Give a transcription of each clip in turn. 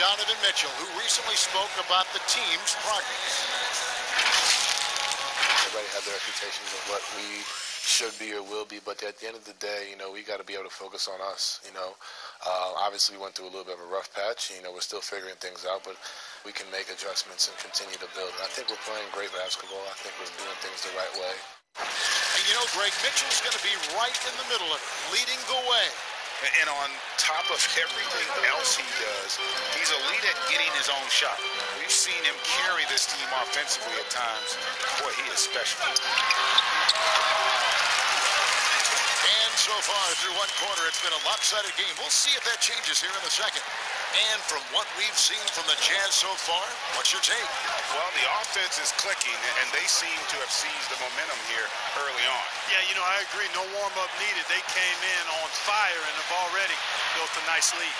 Donovan Mitchell, who recently spoke about the team's progress. Everybody has their expectations of what we should be or will be, but at the end of the day, we got to be able to focus on us. Obviously we went through a little bit of a rough patch. We're still figuring things out, but we can make adjustments and continue to build. And I think we're playing great basketball. I think we're doing things the right way. And Greg Mitchell's going to be right in the middle of it, leading the way. And on top of everything else he does, he's elite at getting his own shot. We've seen him carry this team offensively at times. Boy, he is special. And so far through one quarter, it's been a lopsided game. We'll see if that changes here in the second. And from what we've seen from the Jazz so far, what's your take? Well, the offense is clicking, and they seem to have seized the momentum here early on. Yeah, I agree. No warm-up needed. They came in on fire and have already built a nice lead.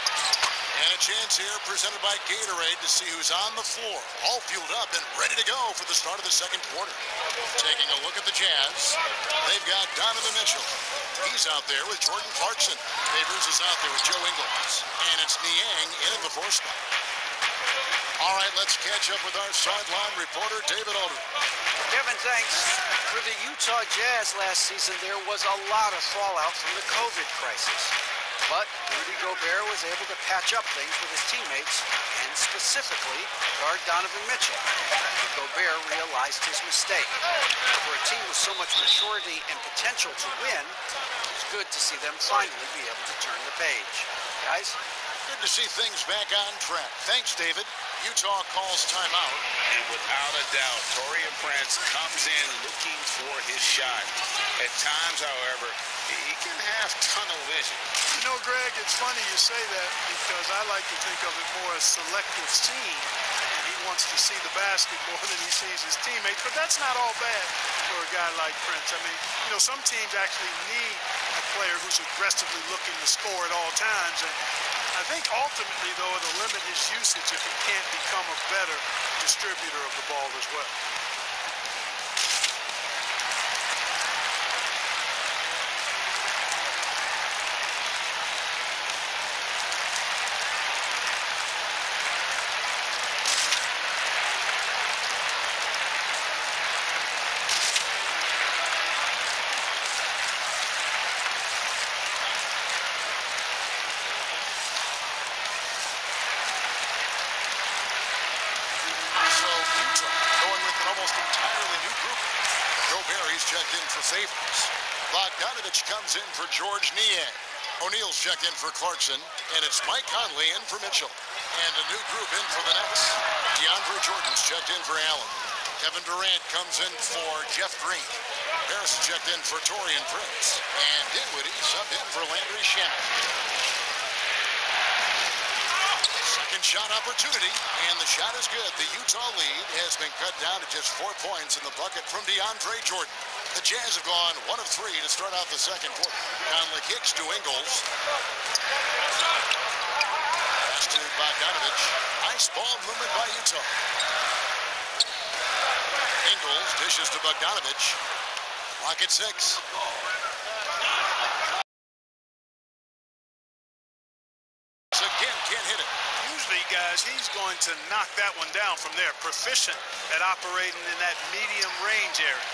And a chance here presented by Gatorade to see who's on the floor, all fueled up and ready to go for the start of the second quarter. Taking a look at the Jazz, they've got Donovan Mitchell. He's out there with Jordan Clarkson. Favors is out there with Joe Ingles. And it's Niang in at the 4 spot. All right, let's catch up with our sideline reporter, David Aldridge. Kevin, thanks. For the Utah Jazz last season, there was a lot of fallout from the COVID crisis. But Rudy Gobert was able to patch up things with his teammates and specifically guard Donovan Mitchell. Gobert realized his mistake. For a team with so much maturity and potential to win, it's good to see them finally be able to turn the page. Guys? Good to see things back on track. Thanks, David. Utah calls timeout. And without a doubt, Taurean Prince comes in looking for his shot. At times, however, he can have tunnel vision. Greg, it's funny you say that because I like to think of it more as selective seeing. And he wants to see the basket more than he sees his teammates. But that's not all bad for a guy like Prince. I mean, some teams actually need a player who's aggressively looking to score at all times. And I think ultimately, though, it'll limit his usage if he can't become a better distributor of the ball as well. Checked in for Favors. Bogdanovich comes in for George Niang. O'Neal's checked in for Clarkson. And it's Mike Conley in for Mitchell. And a new group in for the Nets. DeAndre Jordan's checked in for Allen. Kevin Durant comes in for Jeff Green. Harris checked in for Taurean Prince. And Dinwiddie subbed in for Landry Shamet. Second shot opportunity, and the shot is good. The Utah lead has been cut down to just 4 points in the bucket from DeAndre Jordan. The Jazz have gone 1 of 3 to start out the second quarter. Conley kicks to Ingles. Pass to Bogdanovich. Nice ball movement by Utah. Ingles dishes to Bogdanovich. Clock at 6. Again, can't hit it. Usually, guys, he's going to knock that one down from there. Proficient at operating in that medium range area.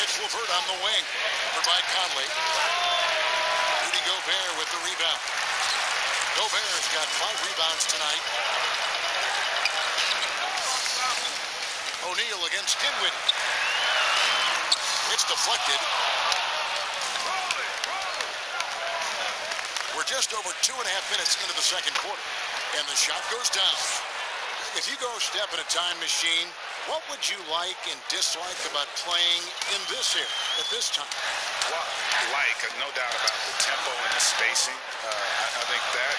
It's LeVert on the wing. Provide Conley. Rudy Gobert with the rebound. Gobert's got 5 rebounds tonight. O'Neal against Dinwiddie. It's deflected. We're just over 2.5 minutes into the second quarter, and the shot goes down. If you go a step in a time machine, what would you like and dislike about playing in this area at this time? Well, no doubt about the tempo and the spacing. I think that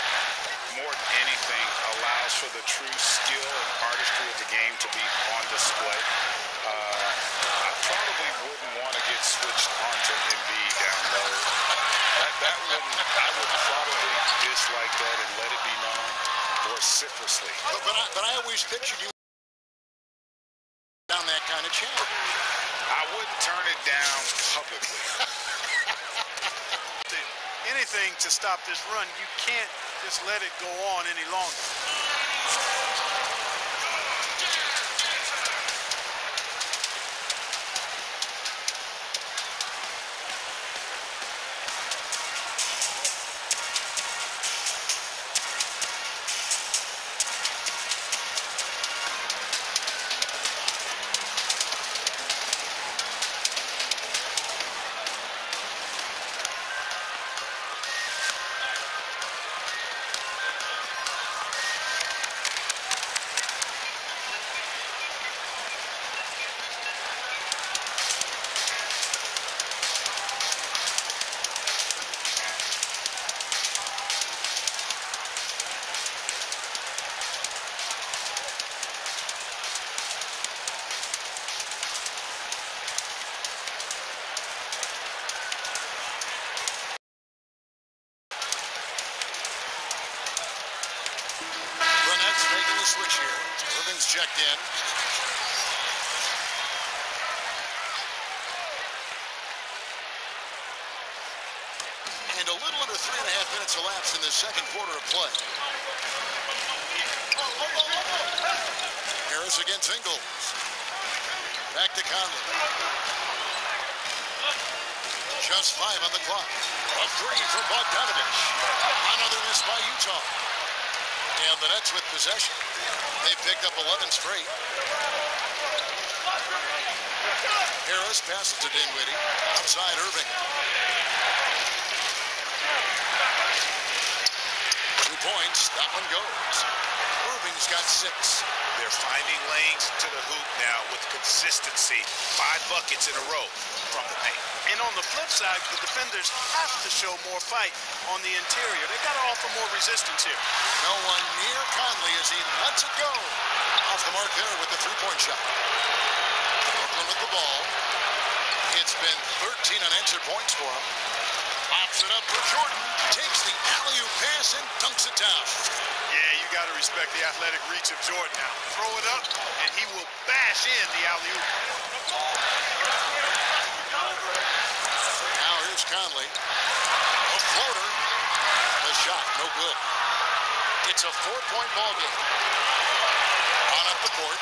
more than anything allows for the true skill and artistry of the game to be on display. I probably wouldn't want to get switched onto Embiid down low. I would probably dislike that and let it be known vociferously. But I always pictured you down that kind of channel. I wouldn't turn it down publicly. Anything to stop this run. You can't just let it go on any longer. Making the switch here. Irving's checked in. And a little under 3.5 minutes elapsed in the second quarter of play. Harris against Ingles. Back to Conley. Just 5 on the clock. A three from Bogdanovich. Another miss by Utah. And the Nets with possession. They picked up 11 straight. Harris passes to Dinwiddie. Outside Irving. 2 points. That one goes. Irving's got 6. They're finding lanes to the hoop now with consistency. 5 buckets in a row from the paint. And on the flip side, the defenders have to show more fight on the interior. They got to offer more resistance here. No one near Conley as he lets it go. Off the mark there with the three-point shot. Brooklyn with the ball. It's been 13 unanswered points for him. Pops it up for Jordan. Takes the alley-oop pass and dunks it down. Yeah, you got to respect the athletic reach of Jordan now. Throw it up, and he will bash in the alley-oop. Now here's Conley. A floater. The shot, no good. It's a 4-point ball game. On up the court.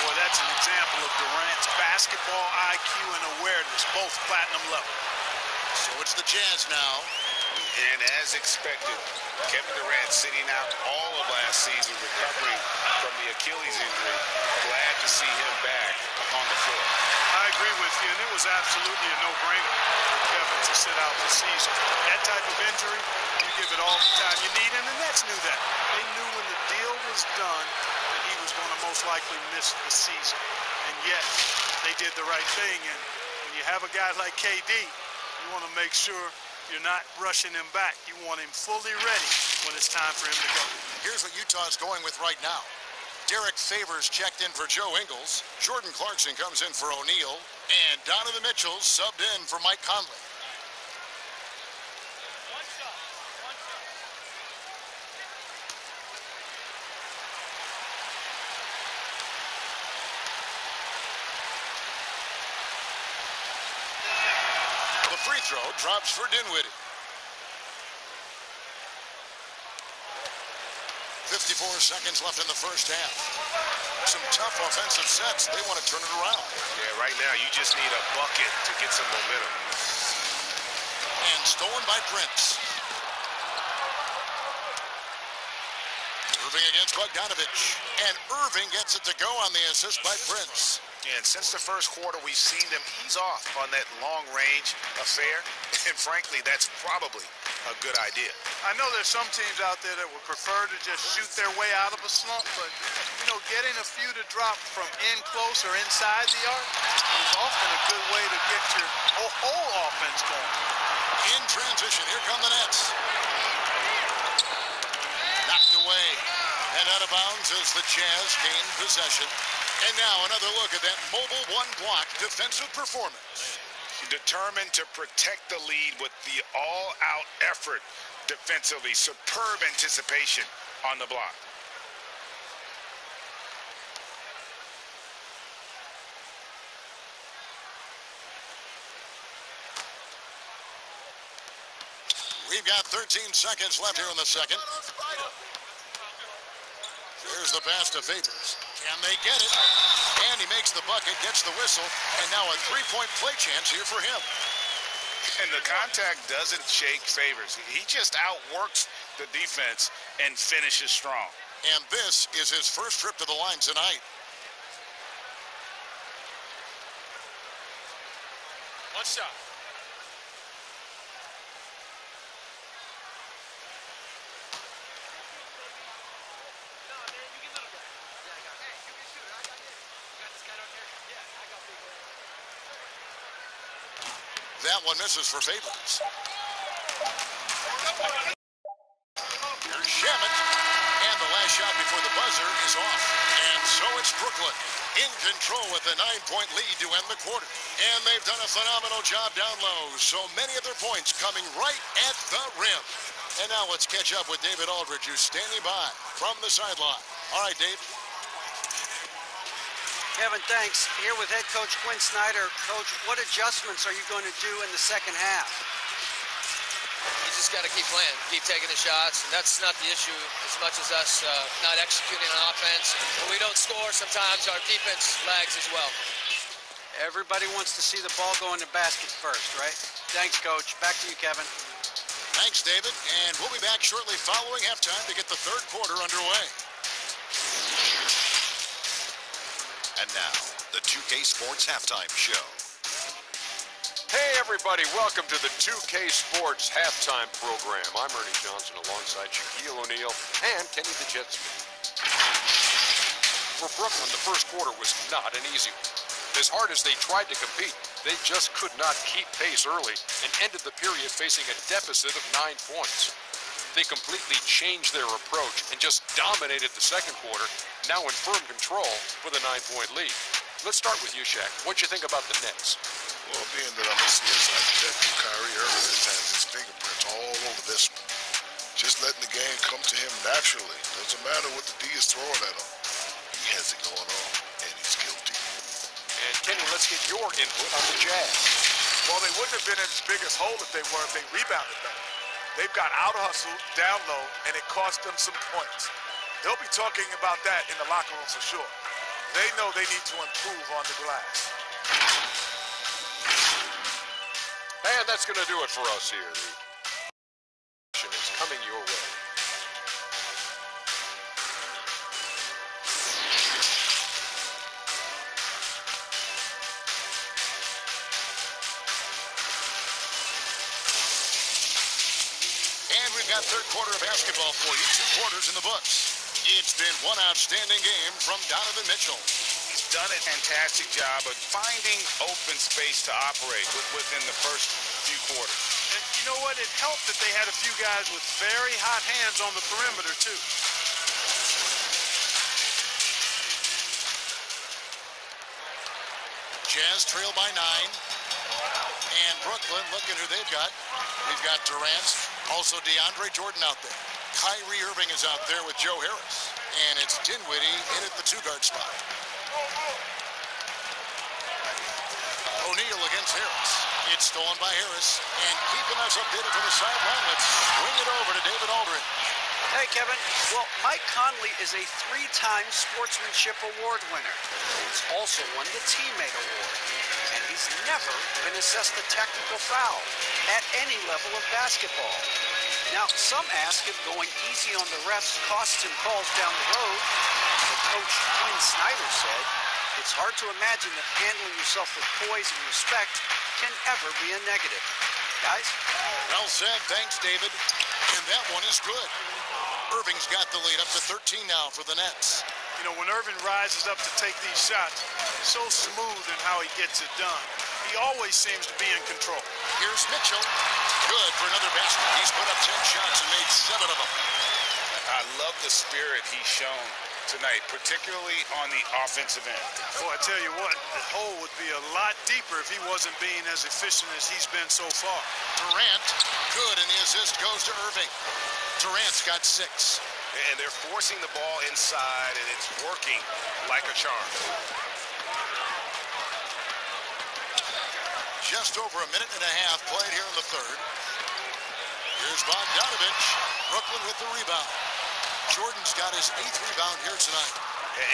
Boy, that's an example of Durant's basketball IQ and awareness, both platinum level. So it's the Jazz now. And as expected, Kevin Durant sitting out all of last season, recovering from the Achilles injury. Glad to see him back on the floor. I agree with you, and it was absolutely a no-brainer for Kevin to sit out the season. That type of injury, you give it all the time you need, and the Nets knew that. They knew when the deal was done that he was going to most likely miss the season. And yet, they did the right thing, and when you have a guy like KD, you want to make sure you're not rushing him back. You want him fully ready when it's time for him to go. Here's what Utah's going with right now. Derek Favors checked in for Joe Ingles. Jordan Clarkson comes in for O'Neal. And Donovan Mitchell subbed in for Mike Conley. The free throw drops for Dinwiddie. 54 seconds left in the first half. Some tough offensive sets. They want to turn it around. Yeah, right now you just need a bucket to get some momentum. And stolen by Prince. Irving against Bogdanovich. And Irving gets it to go on the assist by Prince. And since the first quarter, we've seen them ease off on that long-range affair. And frankly, that's probably a good idea. I know there's some teams out there that would prefer to just shoot their way out of a slump, but, you know, getting a few to drop from in close or inside the arc is often a good way to get your whole offense going. In transition, here come the Nets. Knocked away and out of bounds as the Jazz gain possession. And now another look at that mobile one-block defensive performance. Determined to protect the lead with the all-out effort defensively. Superb anticipation on the block. We've got 13 seconds left here in the second. There's the pass to Favors. Can they get it? And he makes the bucket, gets the whistle, and now a three-point play chance here for him. And the contact doesn't shake Favors. He just outworks the defense and finishes strong. And this is his first trip to the line tonight. One shot. That one misses for Favors. Here's Shamet. And the last shot before the buzzer is off. And so it's Brooklyn in control with a 9-point lead to end the quarter. And they've done a phenomenal job down low. So many of their points coming right at the rim. And now let's catch up with David Aldridge, who's standing by from the sideline. All right, Dave. Kevin, thanks. Here with head coach Quinn Snyder. Coach, what adjustments are you going to do in the second half? You just got to keep playing, keep taking the shots, and that's not the issue as much as us not executing on offense. When we don't score, sometimes our defense lags as well. Everybody wants to see the ball go in the basket first, right? Thanks, Coach. Back to you, Kevin. Thanks, David. And we'll be back shortly following halftime to get the third quarter underway. And now, the 2K Sports Halftime Show. Hey, everybody. Welcome to the 2K Sports Halftime Program. I'm Ernie Johnson alongside Shaquille O'Neal and Kenny the Jet Smith. For Brooklyn, the first quarter was not an easy one. As hard as they tried to compete, they just could not keep pace early and ended the period facing a deficit of 9 points. They completely changed their approach and just dominated the second quarter, now in firm control with a 9-point lead. Let's start with you, Shaq. What'd you think about the Nets? Well, being that I'm a CSI detective, Kyrie Irving has his fingerprints all over this one. Just letting the game come to him naturally. Doesn't matter what the D is throwing at him. He has it going on, and he's guilty. And Kenny, let's get your input on the Jazz. Well, they wouldn't have been in its biggest hole if they rebounded better. They've got out-hustled, down low, and it cost them some points. They'll be talking about that in the locker room for sure. They know they need to improve on the glass. And that's going to do it for us here. The is coming your way. And we've got third quarter of basketball for you. 2 quarters in the books. It's been one outstanding game from Donovan Mitchell. He's done a fantastic job of finding open space to operate within the first few quarters. And you know what? It helped that they had a few guys with very hot hands on the perimeter, too. Jazz trail by 9. And Brooklyn, looking who they've got. We've got Durant, also DeAndre Jordan out there. Kyrie Irving is out there with Joe Harris. And it's Dinwiddie in at the 2-guard spot. O'Neal against Harris. It's stolen by Harris. And keeping us updated from the sideline, let's swing it over to David Aldridge. Hey, Kevin. Well, Mike Conley is a 3-time Sportsmanship Award winner. He's also won the Teammate Award. And he's never been assessed a technical foul at any level of basketball. Now, some ask if going easy on the refs costs him calls down the road. But Coach Quinn Snyder said, it's hard to imagine that handling yourself with poise and respect can ever be a negative. Guys? Well said. Thanks, David. And that one is good. Irving's got the lead up to 13 now for the Nets. You know, when Irving rises up to take these shots, so smooth in how he gets it done. He always seems to be in control. Here's Mitchell. Good for another basket. He's put up 10 shots and made 7 of them. I love the spirit he's shown tonight, particularly on the offensive end. Boy, I tell you what, the hole would be a lot deeper if he wasn't being as efficient as he's been so far. Durant, good, and the assist goes to Irving. Durant's got 6. And they're forcing the ball inside, and it's working like a charm. Just over a minute and a half played here in the third. Here's Bogdanovich. Brooklyn with the rebound. Jordan's got his 8th rebound here tonight.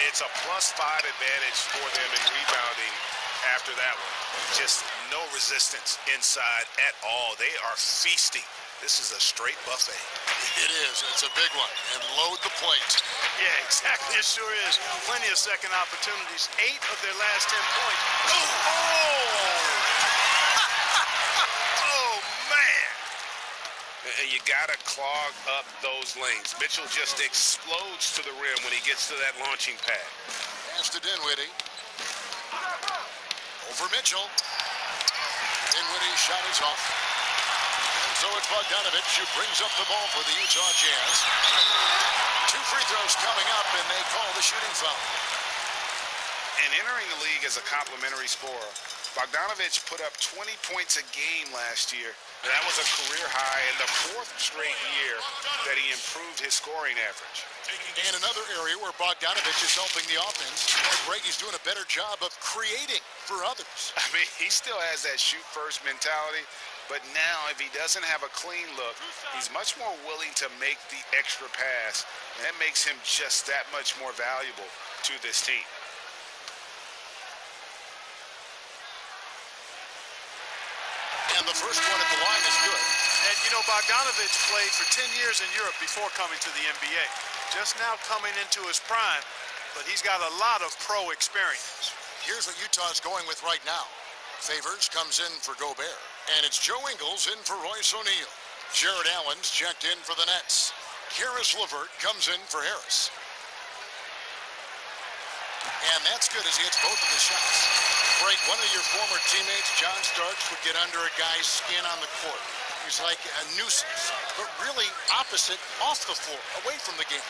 It's a +5 advantage for them in rebounding after that one. Just no resistance inside at all. They are feasting. This is a straight buffet. It is, and it's a big one. And load the plate. Yeah, exactly. It sure is. Plenty of second opportunities. 8 of their last 10 points. Oh, man. And you got to clog up those lanes. Mitchell just explodes to the rim when he gets to that launching pad. Pass to Dinwiddie. Over Mitchell. Dinwiddie's shot is off. And so it's Bogdanovich who brings up the ball for the Utah Jazz. 2 free throws coming up, and they call the shooting foul. And entering the league as a complimentary scorer, Bogdanovich put up 20 points a game last year. That was a career high in the 4th straight year that he improved his scoring average. And another area where Bogdanovich is helping the offense, Brady's doing a better job of creating for others. I mean, he still has that shoot-first mentality, but now if he doesn't have a clean look, he's much more willing to make the extra pass. And that makes him just that much more valuable to this team. And the first one at the line is good. And, you know, Bogdanovich played for 10 years in Europe before coming to the NBA. Just now coming into his prime, but he's got a lot of pro experience. Here's what Utah's going with right now. Favors comes in for Gobert. And it's Joe Ingles in for Royce O'Neal. Jared Allen's checked in for the Nets. Karis LeVert comes in for Harris. And that's good as he hits both of the shots. Frank, one of your former teammates, John Starks, would get under a guy's skin on the court. He's like a nuisance, but really opposite off the floor, away from the game.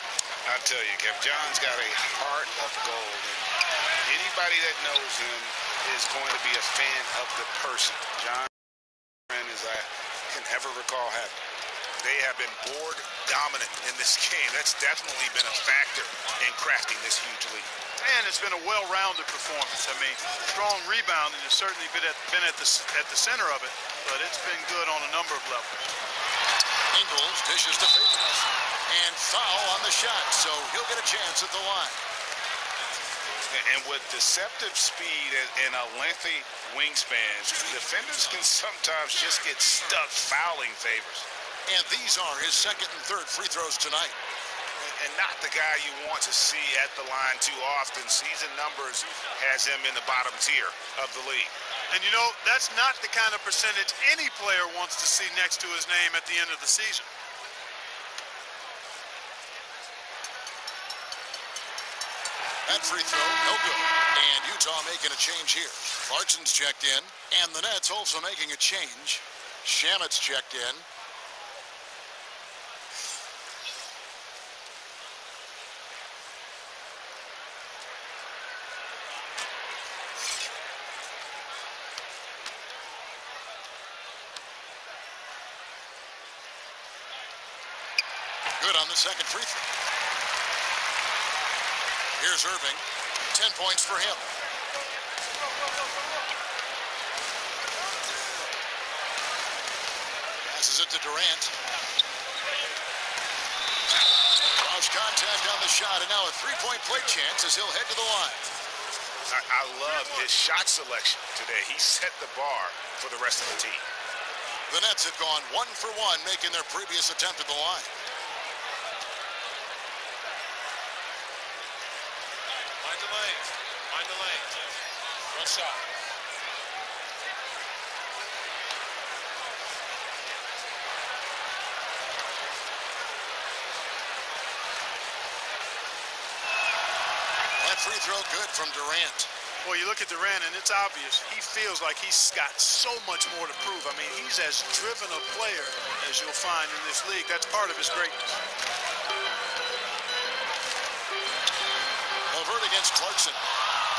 I'll tell you, Kev, John's got a heart of gold. And anybody that knows him is going to be a fan of the person. John, as I can ever recall having. They have been board dominant in this game. That's definitely been a factor in crafting this huge lead. And it's been a well-rounded performance. I mean, strong rebounding has certainly been at the center of it, but it's been good on a number of levels. Ingles dishes to Favors. And foul on the shot, so he'll get a chance at the line. And with deceptive speed and a lengthy wingspan, defenders can sometimes just get stuck fouling Favors. And these are his 2nd and 3rd free throws tonight. And not the guy you want to see at the line too often. Season numbers has him in the bottom tier of the league. And you know, that's not the kind of percentage any player wants to see next to his name at the end of the season. That free throw, no good. And Utah making a change here. Clarkson's checked in, and the Nets also making a change. Shamet's checked in. Good on the 2nd free throw. Here's Irving. 10 points for him. Passes it to Durant. Lost contact on the shot, and now a 3-point play chance as he'll head to the line. I love his shot selection today. He set the bar for the rest of the team. The Nets have gone 1 for 1, making their previous attempt at the line. Mind the lane. One shot. That free throw good from Durant. Well, you look at Durant, and it's obvious. He feels like he's got so much more to prove. I mean, he's as driven a player as you'll find in this league. That's part of his greatness. LeVert against Clarkson.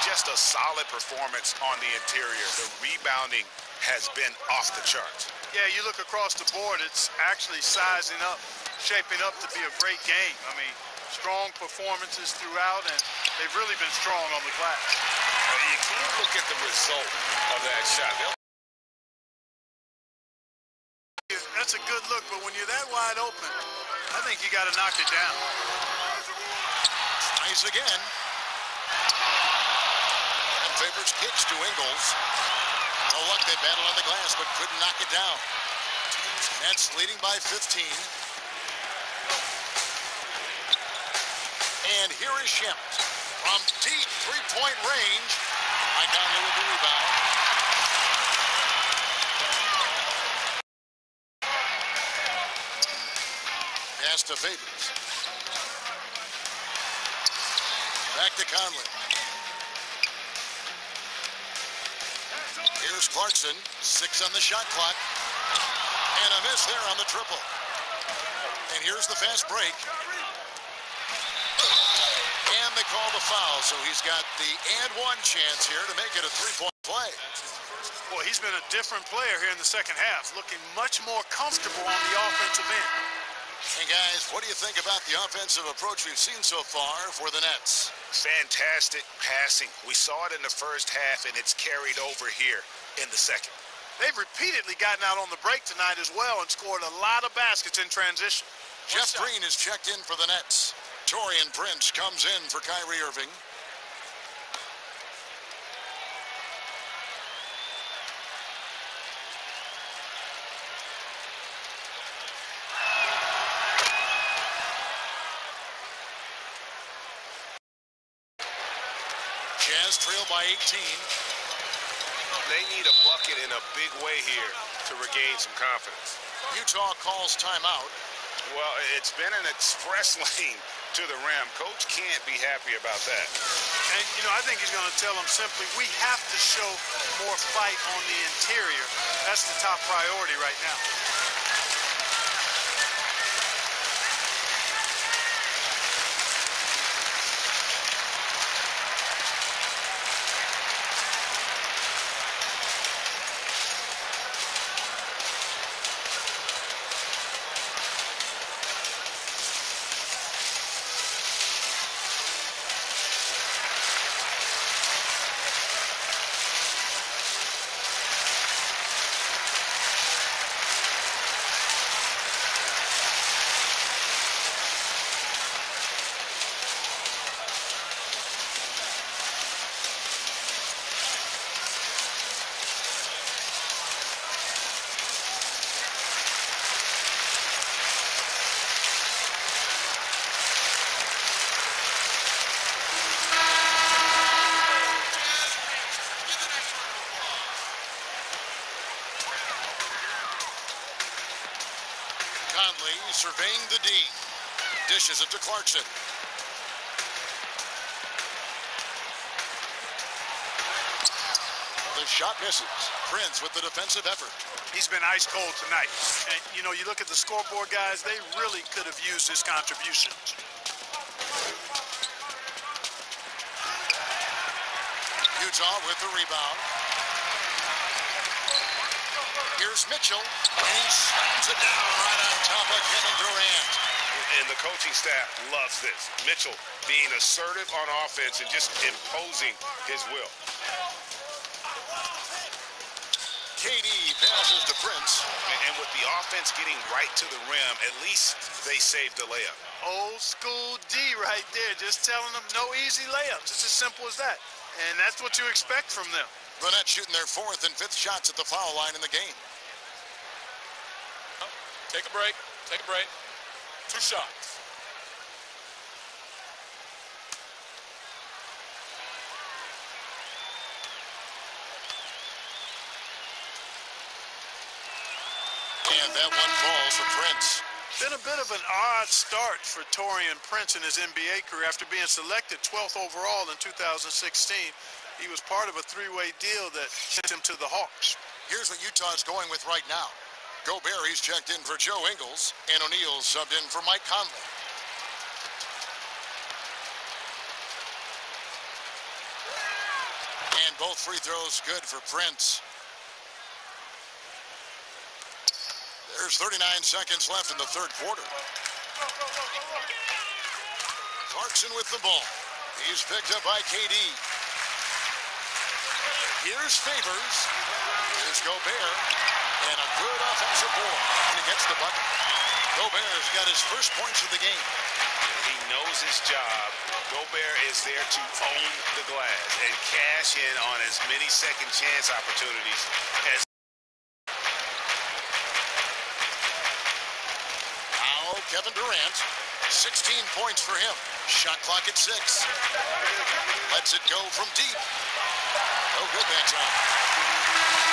Just a solid performance on the interior. The rebounding has been off the charts. Yeah, you look across the board, it's actually sizing up, shaping up to be a great game. I mean, strong performances throughout, and they've really been strong on the glass. You can't look at the result of that shot. that's a good look, but when you're that wide open, I think you got to knock it down. Tries again. And favors pitch to Ingles. No luck, they battle on the glass, but couldn't knock it down. Nets leading by 15. And here is Shamet from deep three-point range. Mike Conley with the rebound. Pass to Favors. Back to Conley. Here's Clarkson. 6 on the shot clock. And a miss there on the triple. And here's the fast break. And they call the foul, so he's got the and one chance here to make it a three-point play. Boy, he's been a different player here in the second half, looking much more comfortable on the offensive end. And guys, what do you think about the offensive approach we've seen so far for the Nets? Fantastic passing. We saw it in the first half, and it's carried over here in the second. They've repeatedly gotten out on the break tonight as well and scored a lot of baskets in transition. Jeff Green is checked in for the Nets. Taurean Prince comes in for Kyrie Irving. Jazz trail by 18. They need a bucket in a big way here to regain some confidence. Utah calls timeout. Well, it's been an express lane to the rim. Coach can't be happy about that. And, you know, I think he's going to tell them simply, we have to show more fight on the interior. That's the top priority right now. Conley surveying the D. Dishes it to Clarkson. The shot misses. Prince with the defensive effort. He's been ice cold tonight. And, you know, you look at the scoreboard, guys, they really could have used his contribution. Utah with the rebound. Here's Mitchell, and he slams it down right on top of Kevin Durant. And the coaching staff loves this. Mitchell being assertive on offense and just imposing his will. KD passes to Prince. And with the offense getting right to the rim, at least they saved the layup. Old school D right there, just telling them no easy layups. It's as simple as that. And that's what you expect from them. The Nets shooting their 4th and 5th shots at the foul line in the game. Take a break. Take a break. 2 shots. And that one falls for Prince. Been a bit of an odd start for Taurean Prince in his NBA career after being selected 12th overall in 2016. He was part of a 3-way deal that sent him to the Hawks. Here's what Utah's going with right now. Gobert, he's checked in for Joe Ingles, and O'Neal subbed in for Mike Conley. And both free throws good for Prince. There's 39 seconds left in the 3rd quarter. Clarkson with the ball. He's picked up by KD. Here's Favors. Here's Gobert. And a good offensive board. And he gets the bucket. Gobert's got his first points of the game. He knows his job. Gobert is there to own the glass and cash in on as many second chance opportunities as. Now Kevin Durant, 16 points for him. Shot clock at 6. Lets it go from deep. No good that time.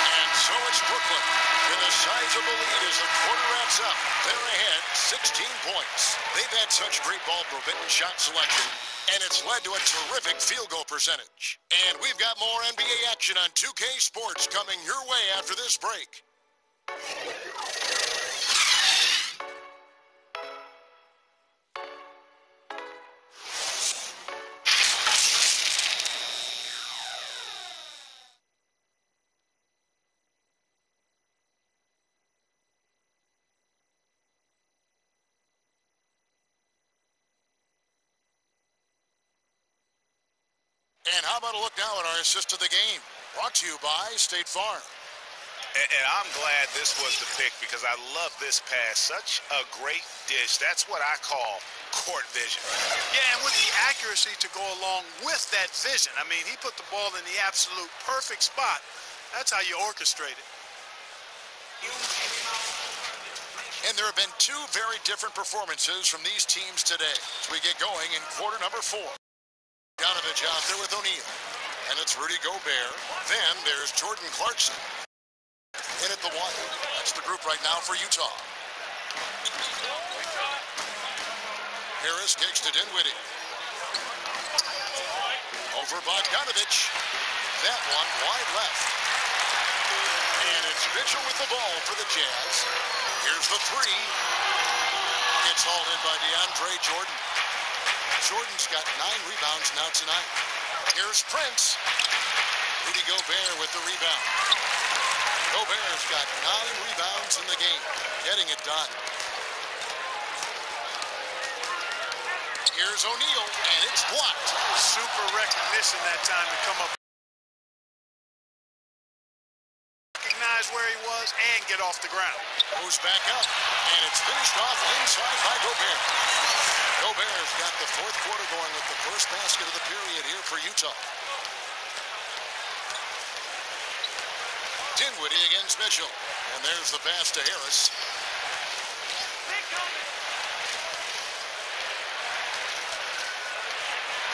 And so it's Brooklyn with a sizable lead as the quarter wraps up. They're ahead, 16 points. They've had such great ball movement and shot selection, and it's led to a terrific field goal percentage. And we've got more NBA action on 2K Sports coming your way after this break. And how about a look now at our assist of the game? Brought to you by State Farm. And I'm glad this was the pick because I love this pass. Such a great dish. That's what I call court vision. Yeah, and with the accuracy to go along with that vision. I mean, he put the ball in the absolute perfect spot. That's how you orchestrate it. And there have been two very different performances from these teams today as we get going in quarter number 4. Donovich out there with O'Neal. And it's Rudy Gobert. Then there's Jordan Clarkson in at the 1. That's the group right now for Utah. Harris kicks to Dinwiddie. Over Bogdanovich. That one wide left. And it's Mitchell with the ball for the Jazz. Here's the 3. It's hauled in by DeAndre Jordan. Jordan's got 9 rebounds now tonight. Here's Prince. Rudy Gobert with the rebound. Gobert's got 9 rebounds in the game, getting it done. Here's O'Neal, and it's blocked. Super recognition that time to come up. Recognize where he was and get off the ground. Goes back up, and it's finished off inside by Gobert. Gobert's got the 4th quarter going with the first basket of the period here for Utah. Dinwiddie against Mitchell. And there's the pass to Harris.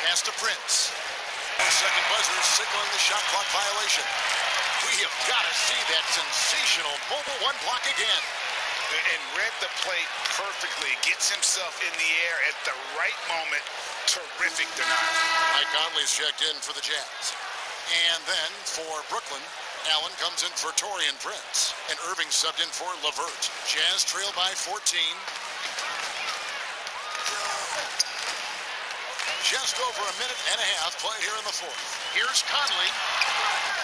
Pass to Prince. Second buzzer signaling the shot clock violation. We have got to see that sensational mobile 1 block again. And read the play perfectly. Gets himself in the air at the right moment. Terrific denial. Mike Conley's checked in for the Jazz. And then for Brooklyn, Allen comes in for Taurean Prince. And Irving subbed in for LeVert. Jazz trail by 14. Just over a minute and a half played here in the 4th. Here's Conley.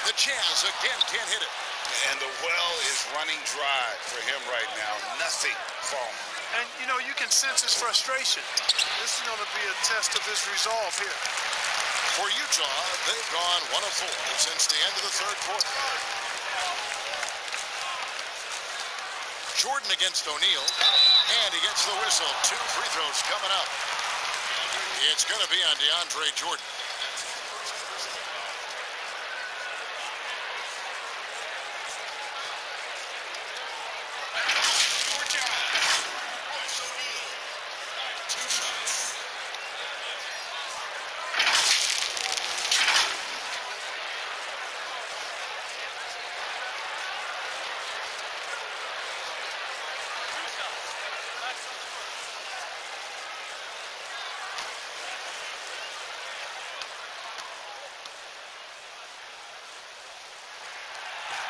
The Jazz again can't hit it. And the well is running dry for him right now. Nothing falling. And, you know, you can sense his frustration. This is going to be a test of his resolve here. For Utah, they've gone 1 of 4 since the end of the 3rd quarter. Jordan against O'Neal, and he gets the whistle. 2 free throws coming up. It's going to be on DeAndre Jordan.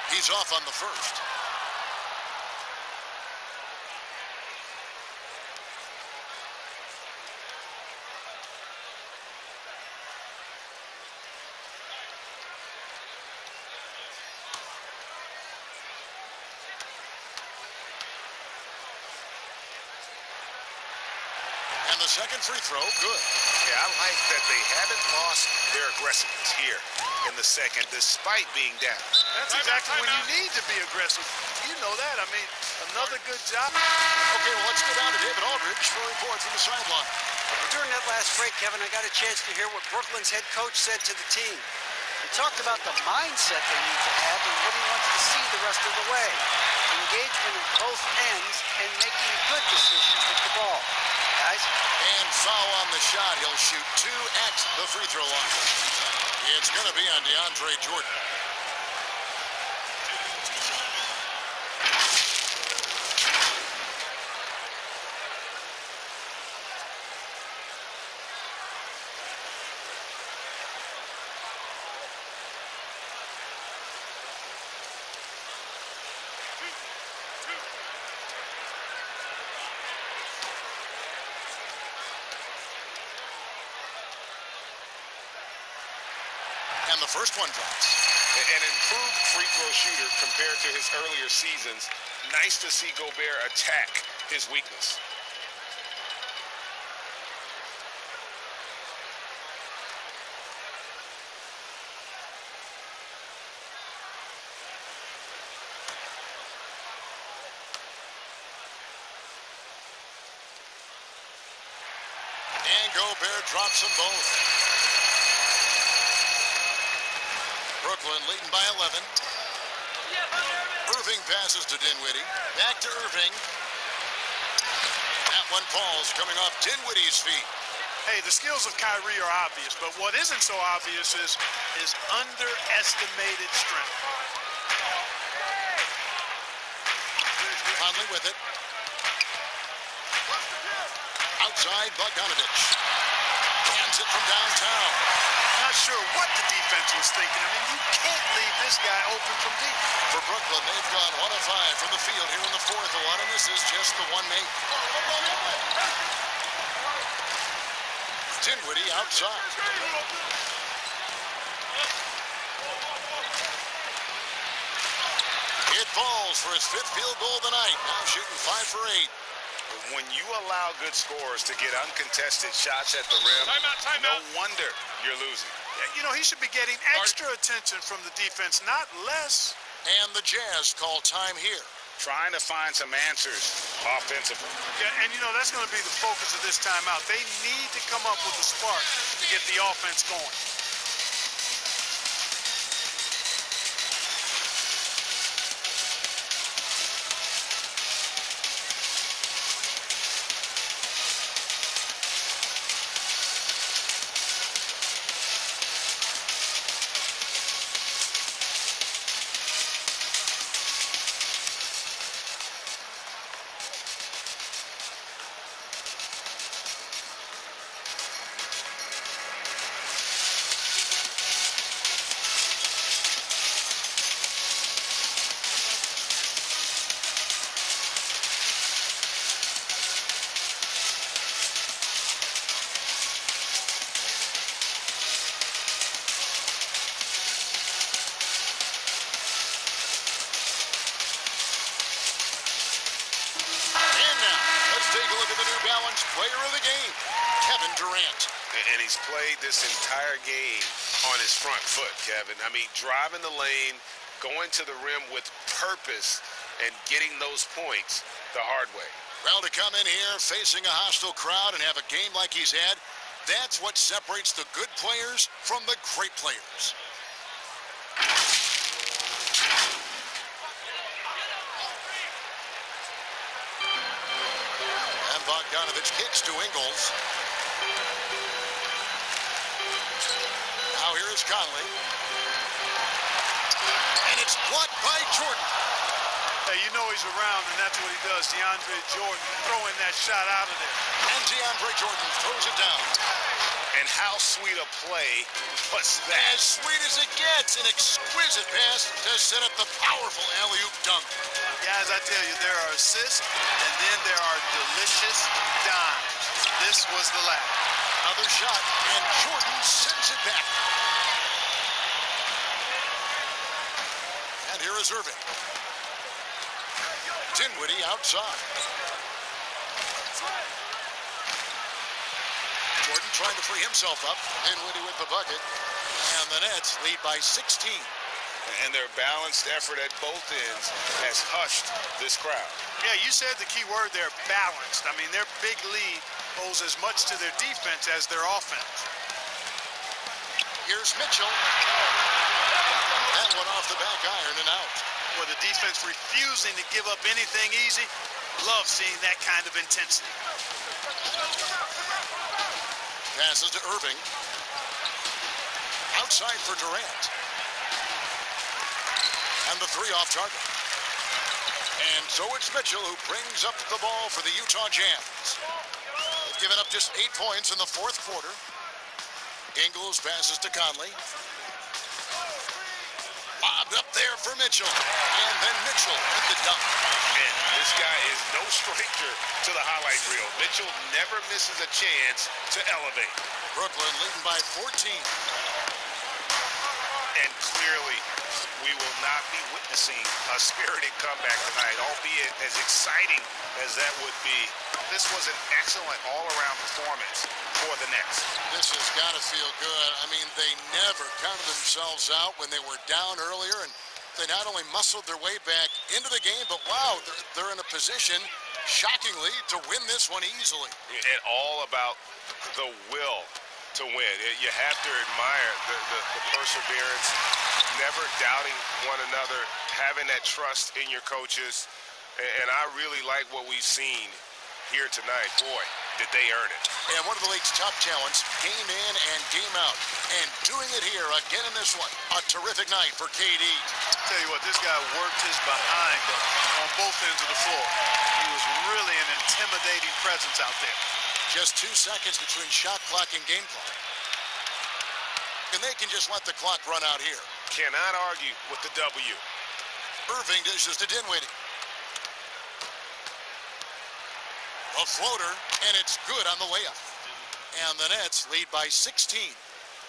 He's off on the first. And the second free throw, good. Yeah, I like that they haven't lost their aggressiveness here in the second, despite being down. That's exactly when you need to be aggressive. You know that. I mean, another good job. Okay, well, let's go down to David Aldridge for a report from the sideline. During that last break, Kevin, I got a chance to hear what Brooklyn's head coach said to the team. He talked about the mindset they need to have and what he wants to see the rest of the way. Engagement at both ends and making good decisions with the ball. Guys? And foul on the shot. He'll shoot 2 at the free throw line. It's going to be on DeAndre Jordan. And the first one drops. An improved free throw shooter compared to his earlier seasons. Nice to see Gobert attack his weakness. And Gobert drops them both. Brooklyn leading by 11. Irving passes to Dinwiddie. Back to Irving. That one falls coming off Dinwiddie's feet. Hey, the skills of Kyrie are obvious, but what isn't so obvious is his underestimated strength. Conley with it. Outside, Bogdanovich. Hands it from downtown. Not sure what the defense was thinking. I mean, you can't leave this guy open from deep. For Brooklyn, they've gone 1 of 5 from the field here in the fourth. A lot of this is just the one made. Dinwiddie outside. It falls for his 5th field goal of the night. Now shooting 5 for 8. When you allow good scorers to get uncontested shots at the rim, no wonder you're losing. You know, he should be getting extra attention from the defense, not less. And the Jazz call time here. Trying to find some answers offensively. Yeah, and you know, that's going to be the focus of this timeout. They need to come up with a spark to get the offense going. Player of the game, Kevin Durant. And he's played this entire game on his front foot, Kevin. I mean, driving the lane, going to the rim with purpose, and getting those points the hard way. Well, to come in here facing a hostile crowd and have a game like he's had, that's what separates the good players from the great players. Bogdanovich kicks to Ingles. Now here is Conley. And it's blocked by Jordan. Hey, you know he's around, and that's what he does. DeAndre Jordan throwing that shot out of there. And DeAndre Jordan throws it down. And how sweet a play was that? As sweet as it gets. An exquisite pass to set up the powerful alley-oop dunk. Guys, I tell you, there are assists, and then there are delicious dimes. This was the latter. Another shot, and Jordan sends it back. And here is Irving. Dinwiddie outside. Gordon trying to free himself up. Dinwiddie with the bucket. And the Nets lead by 16. And their balanced effort at both ends has hushed this crowd. Yeah, you said the key word there, balanced. I mean, their big lead owes as much to their defense as their offense. Here's Mitchell. That one off the back iron and out. With the defense refusing to give up anything easy, love seeing that kind of intensity. Passes to Irving. Outside for Durant. And the three off target. And so it's Mitchell who brings up the ball for the Utah Jazz. They've given up just 8 points in the fourth quarter. Ingles passes to Conley. Bobbed up there for Mitchell. And then Mitchell with the dunk. And this guy is no stranger to the highlight reel. Mitchell never misses a chance to elevate. Brooklyn leading by 14. And clearly, we will not be witnessing a spirited comeback tonight, albeit as exciting as that would be. This was an excellent all-around performance for the Nets. This has got to feel good. I mean, they never counted themselves out when they were down earlier, and they not only muscled their way back into the game, but wow, they're in a position, shockingly, to win this one easily. And all about the will to win. You have to admire the perseverance, never doubting one another, having that trust in your coaches. And I really like what we've seen here tonight. Boy, did they earn it. And one of the league's top talents, game in and game out. And doing it here again in this one. A terrific night for KD. Tell you what, this guy worked his behind on both ends of the floor. He was really an intimidating presence out there. Just 2 seconds between shot clock and game clock. And they can just let the clock run out here. Cannot argue with the W. Irving dishes to Dinwiddie. A floater, and it's good on the layup. And the Nets lead by 16.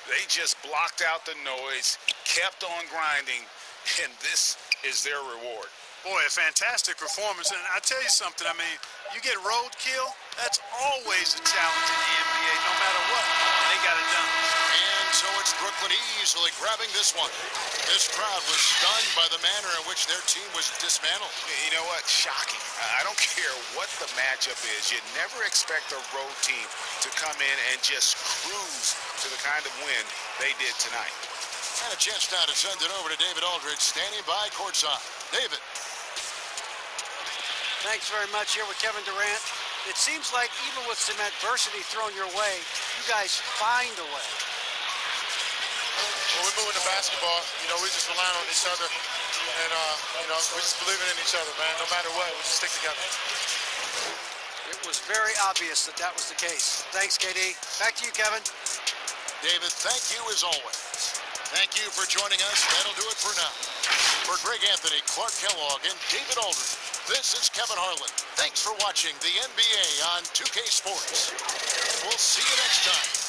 They just blocked out the noise, kept on grinding, and this is their reward. Boy, a fantastic performance. And I tell you something, I mean, you get roadkill, that's always a challenge in the NBA, no matter what. They got it done. And so it's Brooklyn easily grabbing this one. This crowd was stunned by the manner in which their team was dismantled. You know what? Shocking. I don't care what the matchup is. You never expect a road team to come in and just cruise to the kind of win they did tonight. And a chance now to send it over to David Aldridge, standing by courtside. David. Thanks very much here with Kevin Durant. It seems like even with some adversity thrown your way, you guys find a way. Well, we're moving the basketball. You know, we just relying on each other. And, you know, we're just believing in each other, man. No matter what, we just stick together. It was very obvious that that was the case. Thanks, KD. Back to you, Kevin. David, thank you as always. Thank you for joining us. That'll do it for now. For Greg Anthony, Clark Kellogg, and David Aldridge, this is Kevin Harlan. Thanks for watching the NBA on 2K Sports. We'll see you next time.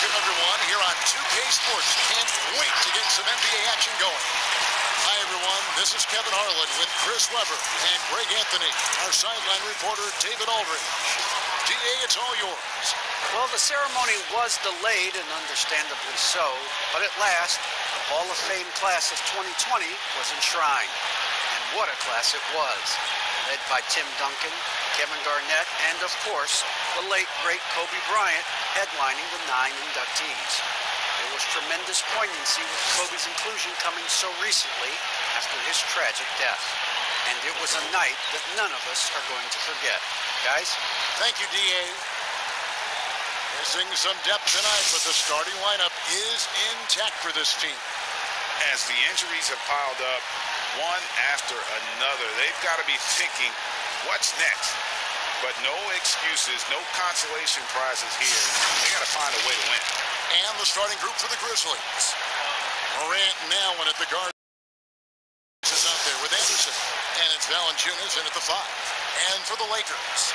Welcome, everyone, here on 2K Sports. Can't wait to get some NBA action going. Hi, everyone. This is Kevin Harlan with Chris Webber and Greg Anthony. Our sideline reporter, David Aldridge. DA, it's all yours. Well, the ceremony was delayed, and understandably so, but at last, the Hall of Fame class of 2020 was enshrined. And what a class it was. Led by Tim Duncan, Kevin Garnett, and, of course, the late, great Kobe Bryant headlining the 9 inductees. There was tremendous poignancy with Kobe's inclusion coming so recently after his tragic death. And it was a night that none of us are going to forget. Guys? Thank you, D.A. Missing some depth tonight, but the starting lineup is intact for this team. As the injuries have piled up, one after another, they've got to be thinking, what's next? But no excuses, no consolation prizes here. They got to find a way to win. And the starting group for the Grizzlies. Morant and Allen at the guard is out there with Anderson. And it's Valanciunas in at the 5. And for the Lakers,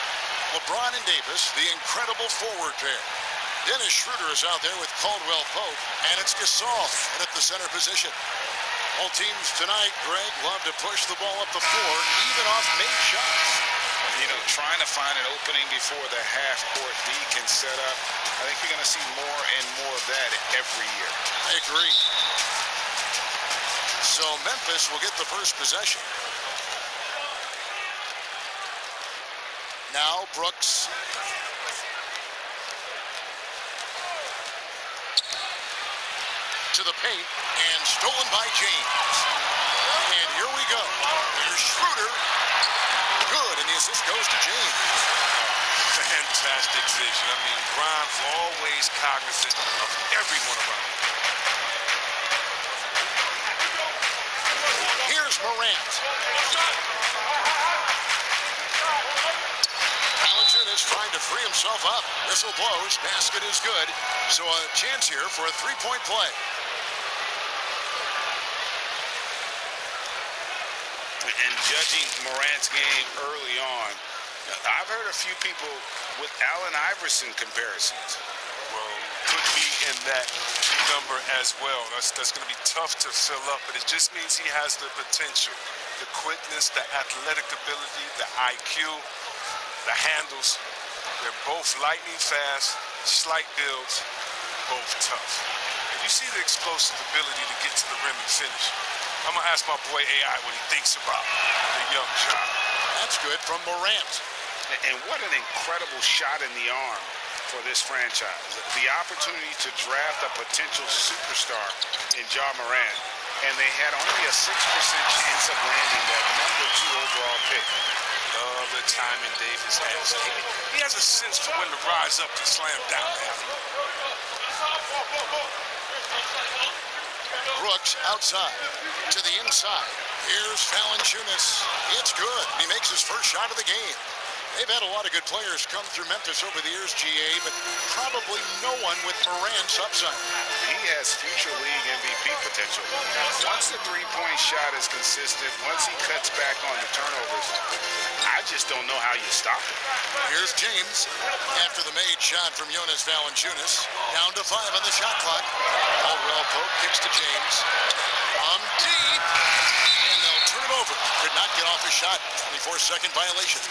LeBron and Davis, the incredible forward pair. Dennis Schroeder is out there with Caldwell Pope. And it's Gasol at the center position. All teams tonight, Greg, love to push the ball up the floor, even off made shots. You know, trying to find an opening before the half-court D can set up. I think you're going to see more and more of that every year. I agree. So Memphis will get the first possession. Now Brooks. To the paint, and stolen by James. And here we go. Here's Schroeder. Good, and the assist goes to James. Fantastic vision. I mean, Grimes always cognizant of everyone around him. Here's Morant. Valanciunas trying to free himself up. Whistle blows. Basket is good. So a chance here for a three-point play. And judging Morant's game early on, I've heard a few people with Allen Iverson comparisons. Well, could be in that number as well. That's going to be tough to fill up, but it just means he has the potential, the quickness, the athletic ability, the IQ, the handles. They're both lightning fast, slight builds, both tough. And you see the explosive ability to get to the rim and finish. I'm going to ask my boy AI what he thinks about the young child. That's good from Morant. And what an incredible shot in the arm for this franchise. The opportunity to draft a potential superstar in Ja Morant, and they had only a 6% chance of landing that #2 overall pick. Love the timing Davis has. He has a sense for when to rise up to slam down. Brooks outside to the inside. Here's Valanciunas. It's good. He makes his first shot of the game. They've had a lot of good players come through Memphis over the years, GA, but probably no one with Morant's upside. He has future league MVP potential. Once the three-point shot is consistent, once he cuts back on the turnovers, I just don't know how you stop him. Here's James after the made shot from Jonas Valanciunas. Down to 5 on the shot clock. Caldwell Pope kicks to James. From deep. And they'll turn it over. Could not get off his shot. 24-second violation.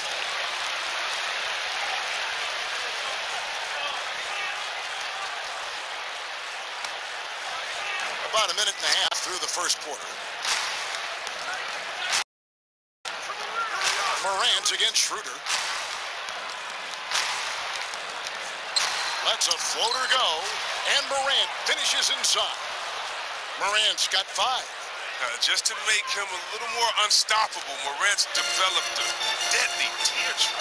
About a minute and a half through the first quarter. Morant against Schroeder. Lets a floater go, and Morant finishes inside. Morant's got 5. Just to make him a little more unstoppable, Morant's developed a deadly teardrop.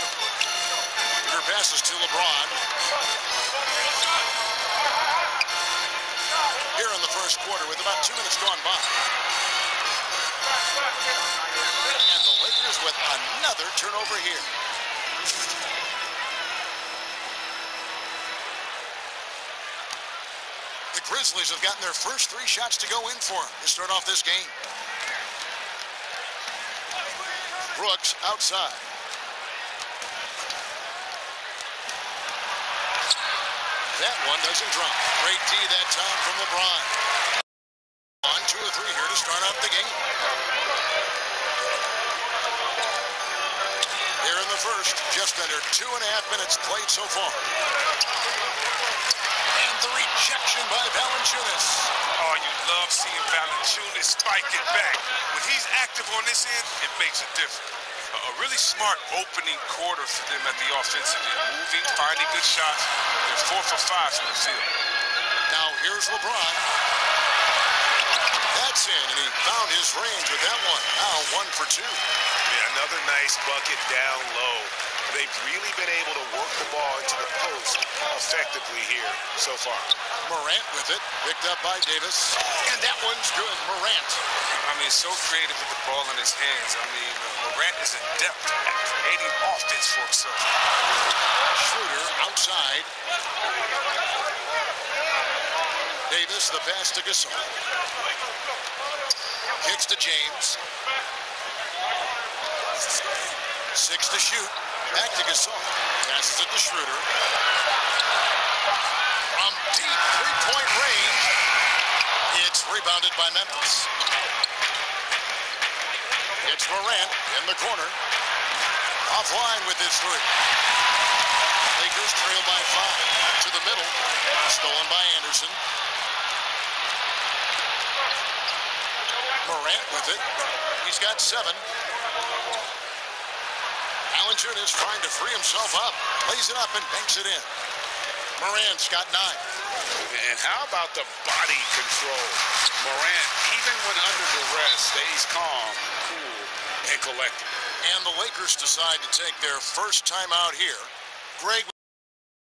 Schroeder passes to LeBron. Here in the first quarter with about 2 minutes gone by. And the Lakers with another turnover here. The Grizzlies have gotten their first 3 shots to go in for them to start off this game. Brooks outside. That one doesn't drop. Great D that time from LeBron. On 2 or 3 here to start out the game. Here in the first, just under 2.5 minutes played so far. And the rejection by Valanciunas. Oh, you love seeing Valanciunas spike it back. When he's active on this end, it makes a difference. A really smart opening quarter for them at the offensive end. Moving, finding good shots. They're 4 for 5 from the field. Now here's LeBron. That's in, and he found his range with that one. Now 1 for 2. Yeah, another nice bucket down low. They've really been able to work the ball into the post effectively here so far. Morant with it, picked up by Davis, and that one's good. Morant. I mean, so creative with the ball in his hands. I mean, Morant is adept at creating offense for himself. Schroeder outside. Davis, the pass to Gasol. Kicks to James. 6 to shoot. Back to Gasol. Passes it to Schroeder. From deep three-point range, it's rebounded by Memphis. It's Morant in the corner. Offline with his 3. Lakers trail by 5. To the middle. Stolen by Anderson. Morant with it. He's got 7. Valanciunas trying to free himself up. Lays it up and banks it in. Morant's got 9. And how about the body control? Morant, even when under duress, stays calm, cool, and collected. And the Lakers decide to take their first time out here. Greg,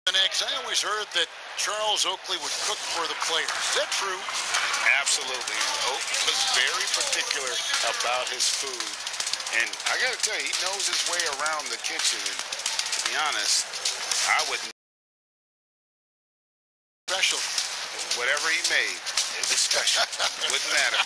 I always heard that Charles Oakley would cook for the players. Is that true? Absolutely. Oakley was very particular about his food. And I got to tell you, he knows his way around the kitchen. And to be honest, I wouldn't. Special. Whatever he made, it was special. Wouldn't matter.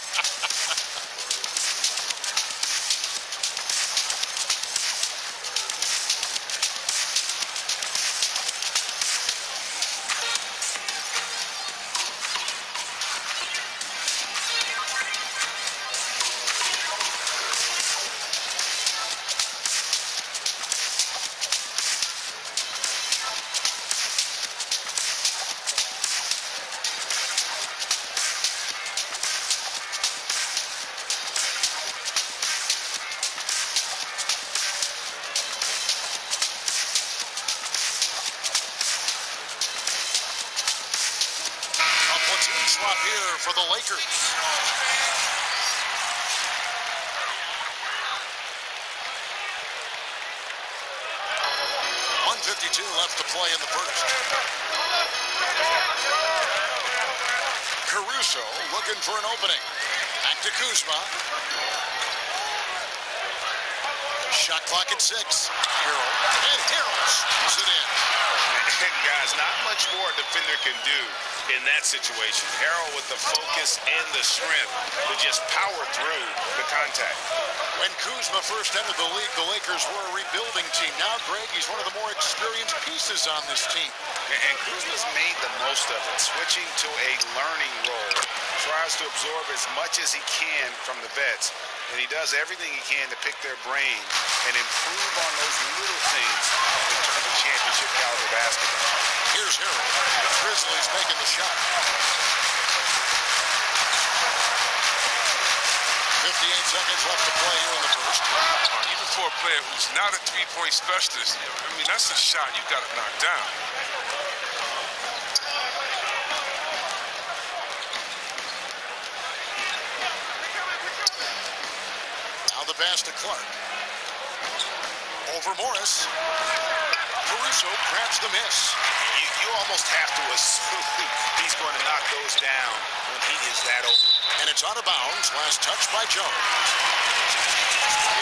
Swap here for the Lakers. 1:52 left to play in the first. Caruso looking for an opening. Back to Kuzma. Shot clock at 6. Harrell. And Harrell screws it in. And guys, not much more a defender can do in that situation. Harrell with the focus and the strength to just power through the contact. When Kuzma first entered the league, the Lakers were a rebuilding team. Now, Greg, he's one of the more experienced pieces on this team. And Kuzma's made the most of it, switching to a learning role. Tries to absorb as much as he can from the vets. And he does everything he can to pick their brain and improve on those little things in terms of championship caliber basketball. Here's Harrell. The Grizzlies making the shot. 58 seconds left to play here in the first. Even for a player who's not a three-point specialist, I mean, that's a shot you got to knock down. Now the pass to Clark. Over Morris. Caruso grabs the miss. You almost have to assume he's going to knock those down when he is that open. And it's out of bounds. Last touch by Jones.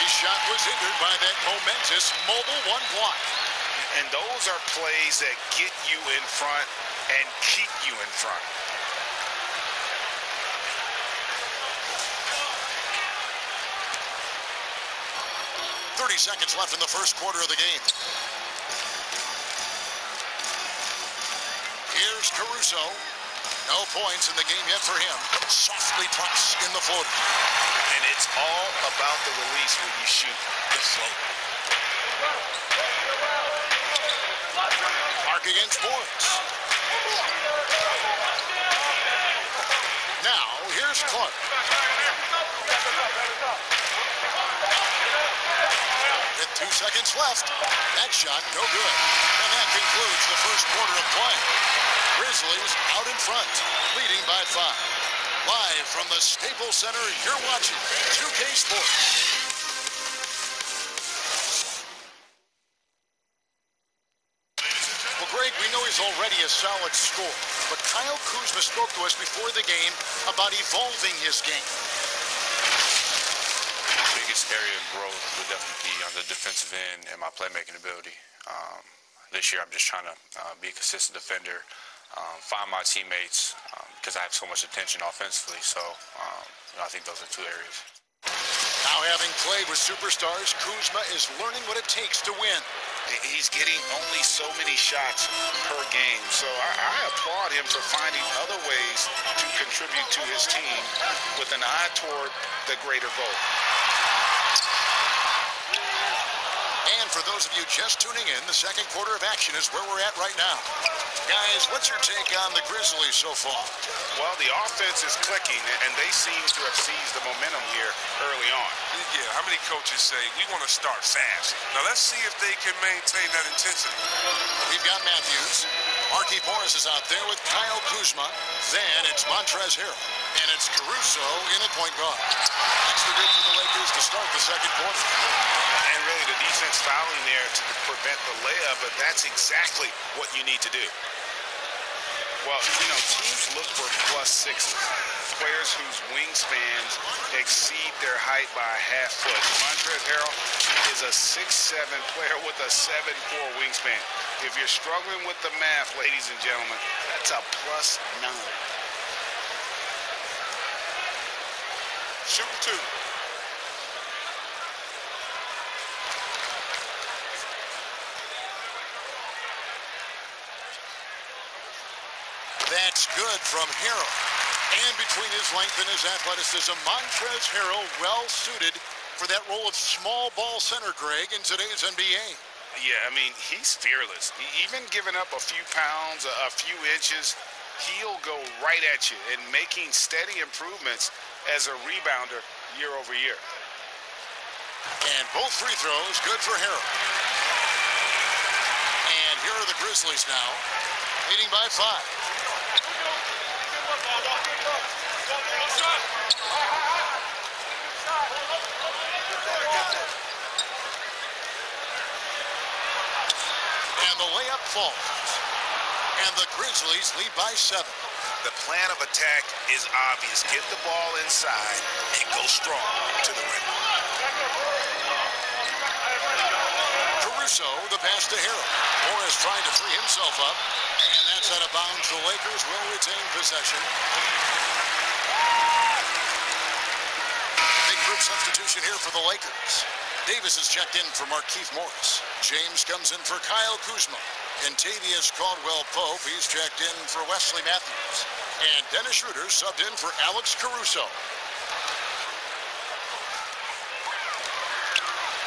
His shot was hindered by that momentous mobile one block. And those are plays that get you in front and keep you in front. Seconds left in the first quarter of the game. Here's Alex Caruso. No points in the game yet for him. Softly puts in the floater. And it's all about the release when you shoot the float. Mark against Morris. Now, here's Clark. With 2 seconds left, that shot no good. And that concludes the first quarter of play. Grizzlies out in front, leading by 5. Live from the Staples Center, you're watching 2K Sports. Well, Greg, we know he's already a solid scorer, but Kyle Kuzma spoke to us before the game about evolving his game. The biggest area of growth would definitely be on the defensive end and my playmaking ability. This year, I'm just trying to be a consistent defender, find my teammates, because I have so much attention offensively. So I think those are 2 areas. Now, having played with superstars, Kuzma is learning what it takes to win. He's getting only so many shots per game. So I applaud him for finding other ways to contribute to his team with an eye toward the greater goal. And for those of you just tuning in, the second quarter of action is where we're at right now. Guys, what's your take on the Grizzlies so far? Well, the offense is clicking, and they seem to have seized the momentum here early on. Yeah, how many coaches say, we want to start fast? Now, let's see if they can maintain that intensity. We've got Matthews. Markieff Morris is out there with Kyle Kuzma. Then it's Montrezl Harrell. And it's Caruso in at point guard. Extra good for the Lakers to start the second quarter. And really the defense fouling there to prevent the layup, but that's exactly what you need to do. Well, teams look for +6s, players whose wingspans exceed their height by a half foot. Montrezl Harrell is a 6'7" player with a 7'4" wingspan. If you're struggling with the math, ladies and gentlemen, that's a +9. Shooting 2. That's good from Harrell. And between his length and his athleticism, Montrezl Harrell well suited for that role of small ball center, Greg, in today's NBA. Yeah, I mean, he's fearless. Even giving up a few pounds, a few inches, he'll go right at you and making steady improvements as a rebounder year over year. And both free throws good for Harrell. And here are the Grizzlies now, leading by 5. And the layup falls. And the Grizzlies lead by 7. The plan of attack is obvious. Get the ball inside and go strong to the rim. Caruso, the pass to Harrell. Morris trying to free himself up. And that's out of bounds. The Lakers will retain possession. Big group substitution here for the Lakers. Davis is checked in for Markieff Morris. James comes in for Kyle Kuzma. And Tavius Caldwell-Pope, he's checked in for Wesley Matthews. And Dennis Schroeder subbed in for Alex Caruso.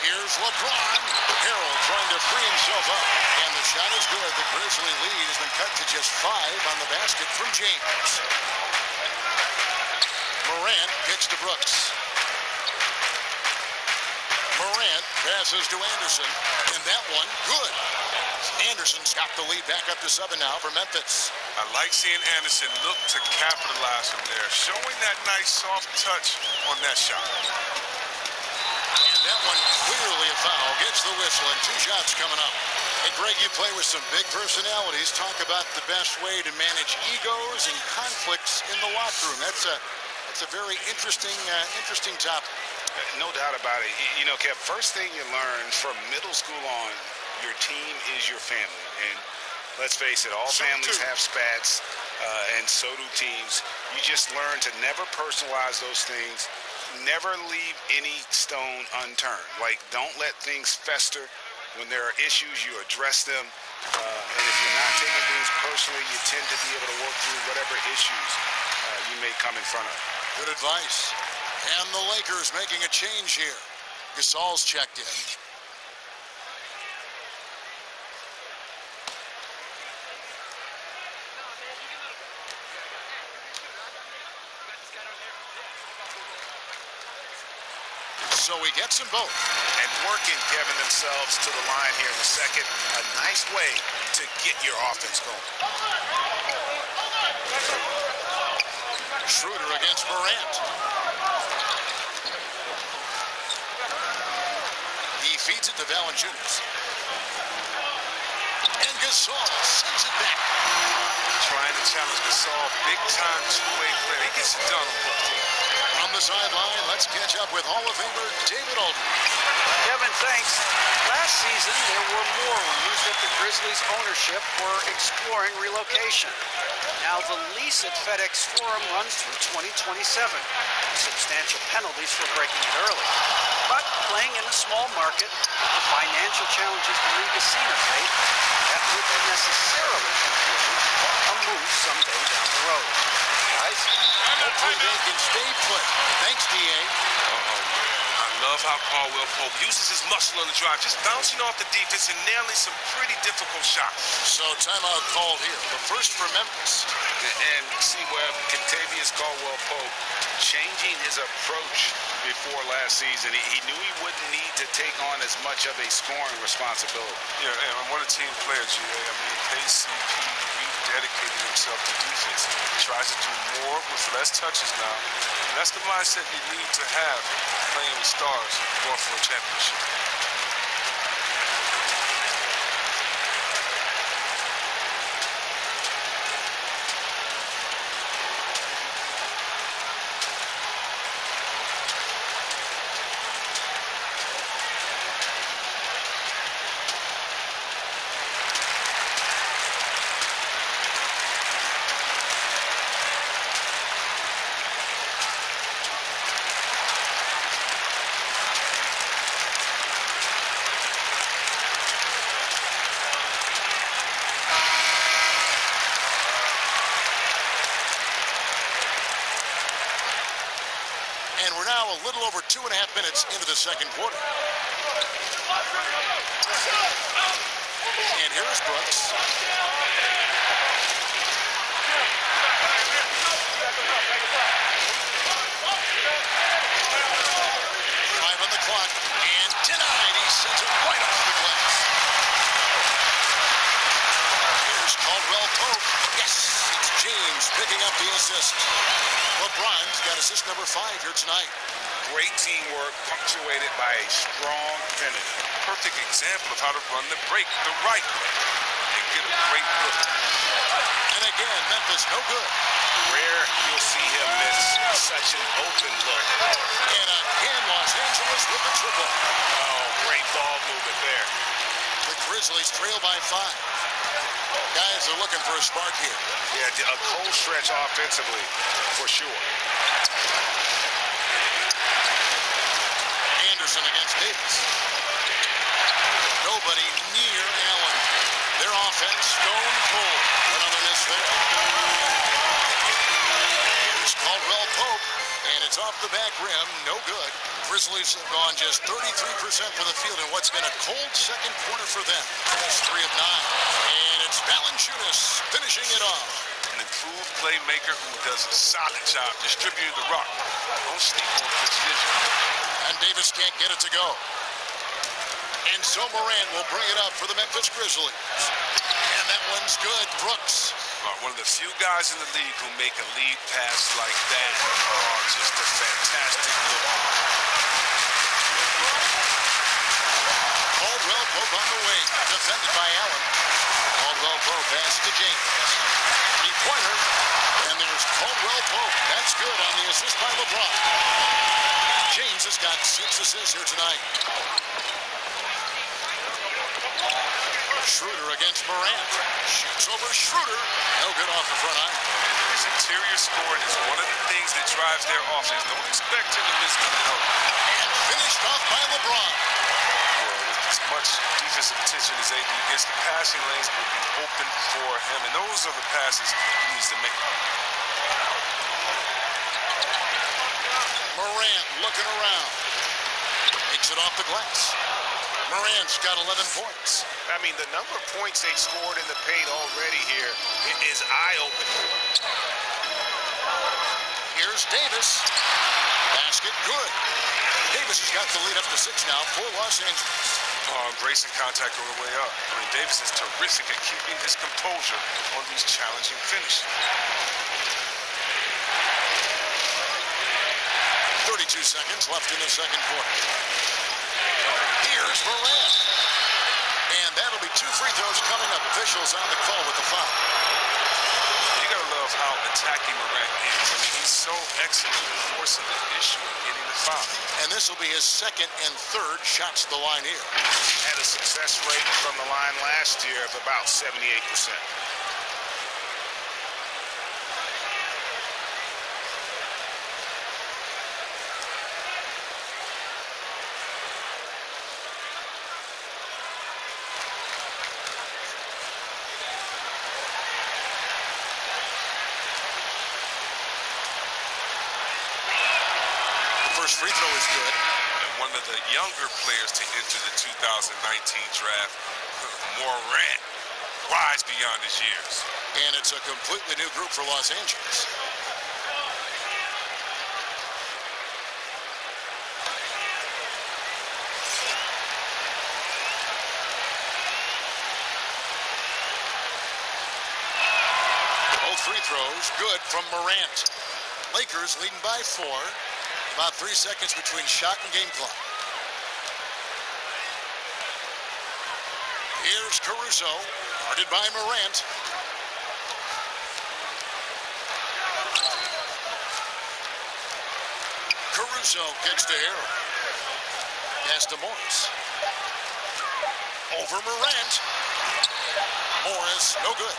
Here's LeBron. Harrell trying to free himself up. And the shot is good. The Grizzly lead has been cut to just 5 on the basket from James. Morant kicks to Brooks. Morant passes to Anderson. And that one, good. Anderson's got the lead back up to 7 now for Memphis. I like seeing Anderson look to capitalize from there, showing that nice soft touch on that shot. And that one clearly a foul. Gets the whistle and 2 shots coming up. Hey, Greg, you play with some big personalities. Talk about the best way to manage egos and conflicts in the locker room. That's a very interesting topic. No doubt about it. You know, Kev, first thing you learn from middle school on, your team is your family. And let's face it, all families have spats, and so do teams. You just learn to never personalize those things. Never leave any stone unturned. Like, don't let things fester. When there are issues, you address them. And if you're not taking things personally, you tend to be able to work through whatever issues you may come in front of. Good advice. And the Lakers making a change here. Gasol's checked in. So he gets them both. And working, Kevin, themselves to the line here in the second. A nice way to get your offense going. Schroeder against Morant. He feeds it to Valanciunas. And Gasol sends it back. Trying to challenge Gasol. Big time two-way play. He gets it done on both teams. From the sideline, let's catch up with Hall of Famer David Aldridge. Kevin, thanks. Last season, there were more rumors that the Grizzlies' ownership were exploring relocation. Now the lease at FedEx Forum runs through 2027. Substantial penalties for breaking it early. But playing in a small market, with the financial challenges the league has seen of late, that wouldn't necessarily preclude a move someday down the road. Guys, hopefully they can stay put. Thanks, D.A. I love how Caldwell Pope uses his muscle on the drive, just bouncing off the defense and nailing some pretty difficult shots. So timeout called here. The first for Memphis. And see where Kentavious Caldwell-Pope changing his approach before last season. He knew he wouldn't need to take on as much of a scoring responsibility. Yeah, and what a team player, G.A. I mean, KCP rededicated himself to defense. He tries to do more with less touches now. And that's the mindset you need to have playing with stars going for a championship. And we're now a little over 2.5 minutes into the second quarter. And here's Brooks. Five on the clock, and denied. He sends it right off the glass. Here's Caldwell Pope. Yes, it's James picking up the assist. LeBron's got assist number 5 here tonight. Great teamwork punctuated by a strong finish. Perfect example of how to run the break the right way and get a great look. And again, Memphis no good. Rare you'll see him miss such an open look. And again, Los Angeles with the triple. Oh, great ball movement there. The Grizzlies trail by 5. Guys are looking for a spark here. Yeah, a cold stretch offensively, for sure. Anderson against Davis. Nobody near Allen. Their offense stone cold. Another miss there. Here's Caldwell Pope, and it's off the back rim. No good. Grizzlies have gone just 33% from the field in what's been a cold second quarter for them. That's 3 of 9. And it's Valanciunas finishing it off. An improved playmaker who does a solid job distributing the rock. Don't sleep on his vision. And Davis can't get it to go. And so Morant will bring it up for the Memphis Grizzlies. And that one's good. Brooks. One of the few guys in the league who make a lead pass like that. Oh, just a fantastic look. Caldwell Pope on the wing. Defended by Allen. Caldwell Pope passes to James. Three-pointer. And there's Caldwell Pope. That's good on the assist by LeBron. James has got 6 assists here tonight. Schroeder against Morant. Shoots over Schroeder. No good off the front iron. His interior scoring is one of the things that drives their offense. Don't expect him to miss coming over. And finished off by LeBron. Well, with the much defensive attention as AD gets. The passing lanes will be open for him, and those are the passes he needs to make. Morant looking around. Takes it off the glass. Morant's got 11 points. I mean, the number of points they've scored in the paint already here is eye-opening. Here's Davis. Basket good. Davis has got the lead up to 6 now for Los Angeles. Embracing contact on the way up. I mean, Davis is terrific at keeping his composure on these challenging finishes. 32 seconds left in the second quarter. Here's Morant. And that'll be 2 free throws coming up. Officials on the call with the foul. You gotta love how attacking Morant is. I mean, he's so excellent at forcing the issue and getting the foul. And this will be his second and third shots to the line here. Had a success rate from the line last year of about 78%. Free throw is good. And one of the younger players to enter the 2019 draft, Morant, wise beyond his years. And it's a completely new group for Los Angeles. Both free throws good from Morant. Lakers leading by 4. About 3 seconds between shot and game clock. Here's Caruso, guarded by Morant. Caruso kicks to Harrell. Pass to Morris. Over Morant. Morris, no good.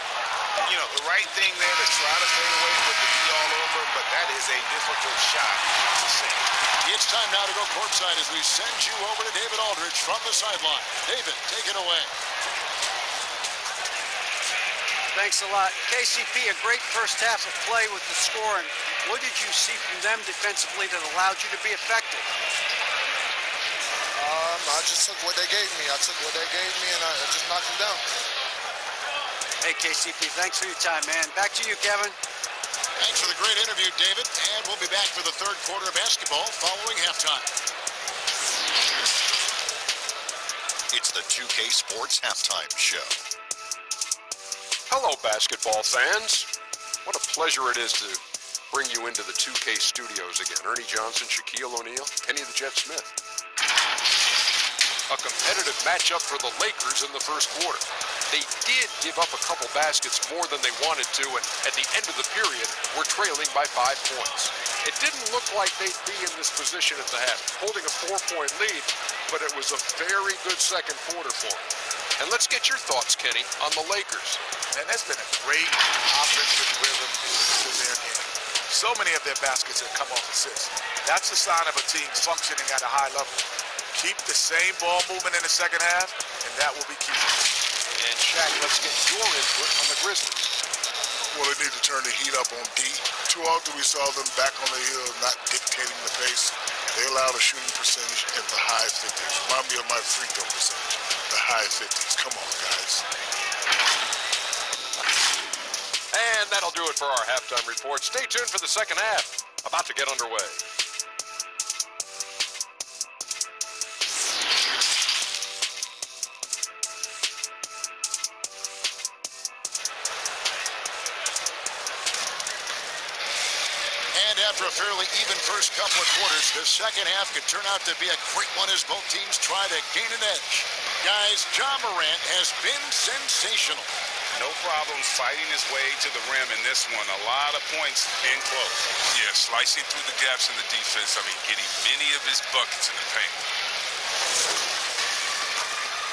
You know, the right thing there to try to fade away with the D all over, but that is a difficult shot to sink. It's time now to go courtside as we send you over to David Aldridge from the sideline. David, take it away. Thanks a lot. KCP, a great first half of play with the scoring. What did you see from them defensively that allowed you to be effective? I just took what they gave me. I took what they gave me, and I just knocked them down. Hey, KCP, thanks for your time, man. Back to you, Kevin. Thanks for the great interview, David. And we'll be back for the third quarter of basketball following halftime. It's the 2K Sports Halftime Show. Hello, basketball fans. What a pleasure it is to bring you into the 2K studios again. Ernie Johnson, Shaquille O'Neal, Kenny the Jet Smith. A competitive matchup for the Lakers in the first quarter. They did give up a couple baskets more than they wanted to, and at the end of the period, were trailing by 5 points. It didn't look like they'd be in this position at the half, holding a 4-point lead, but it was a very good second quarter for them. And let's get your thoughts, Kenny, on the Lakers. And that's been a great offensive rhythm to their game. So many of their baskets have come off assists. That's a sign of a team functioning at a high level. Keep the same ball movement in the second half, and that will be key. And Shaq, let's get your input on the Grizzlies. Well, they need to turn the heat up on D. Too often we saw them back on the hill, not dictating the pace. They allowed a shooting percentage in the high 50s. Remind me of my free throw percentage, the high 50s. Come on, guys. And that'll do it for our halftime report. Stay tuned for the second half, about to get underway. After a fairly even first couple of quarters, the second half could turn out to be a great one as both teams try to gain an edge. Guys, Ja Morant has been sensational. No problem fighting his way to the rim in this one. A lot of points in close. Yeah, slicing through the gaps in the defense. I mean, getting many of his buckets in the paint.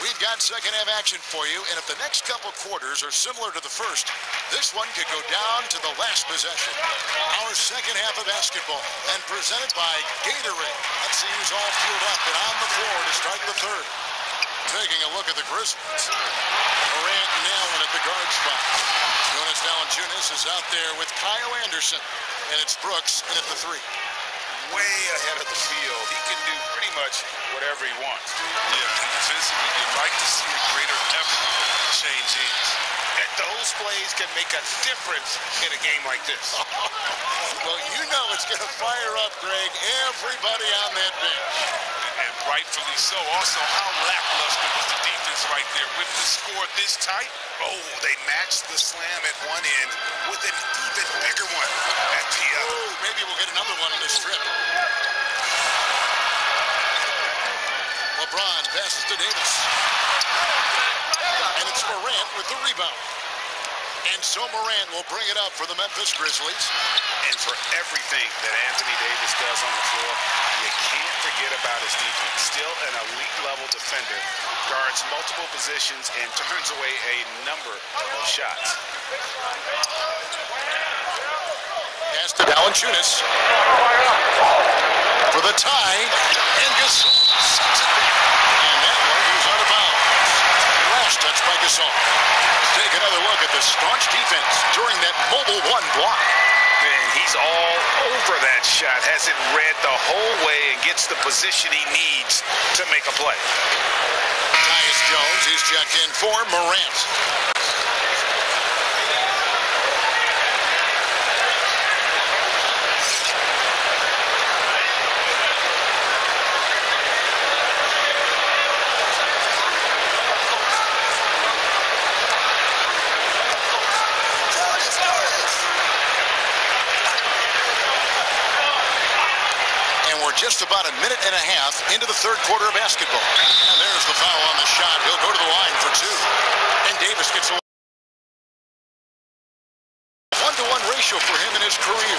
We've got second half action for you, and if the next couple quarters are similar to the first, this one could go down to the last possession. Our second half of basketball, and presented by Gatorade. Let's see who's all fueled up and on the floor to start the third. Taking a look at the Grizzlies. Morant nailing at the guard spot. Jonas Valanciunas is out there with Kyle Anderson. And it's Brooks in at the 3. Way ahead of the field. He can do pretty much whatever he wants. Yeah, and defensively, you'd like to see a greater effort change ends. And those plays can make a difference in a game like this. Well, you know it's going to fire up, Greg, everybody on that bench. And rightfully so. Also, how lackluster was the defense right there with the score this tight? Oh, they matched the slam at one end with an even bigger one at the other. Ooh, maybe we'll get another one on the strip. LeBron passes to Davis. And it's Morant with the rebound. And so Morant will bring it up for the Memphis Grizzlies. And for everything that Anthony Davis does on the floor, you can't forget about his defense. Still an elite-level defender, guards multiple positions, and turns away a number of shots. Pass to Valanciunas for the tie. And Gasol sets it back. And that one goes out of bounds. Last touch by Gasol. Take another look at the staunch defense during that mobile 1 block. And he's all over that shot, has it read the whole way and gets the position he needs to make a play. Tyus Jones, he's checked in for Morant. Just about a minute and a half into the third quarter of basketball. And there's the foul on the shot. He'll go to the line for 2. And Davis gets a 1-to-1 ratio for him in his career.